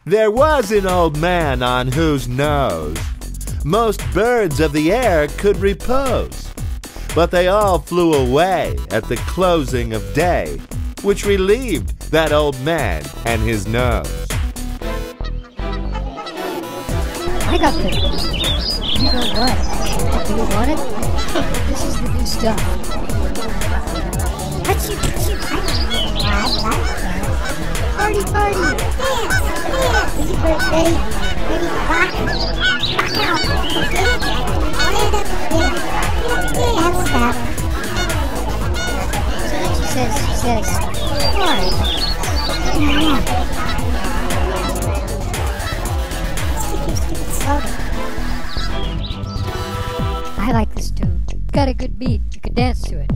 There was an old man on whose nose most birds of the air could repose, but they all flew away at the closing of day, which relieved that old man and his nose. I got this. You know what? Do you want it? This is the new stuff. Party, party! Dance! Is it ready? Ready to rock? Rock out! Stand up! Dance! Stop! So then she says, alright. Yeah. I like this tune. Got a good beat. You can dance to it.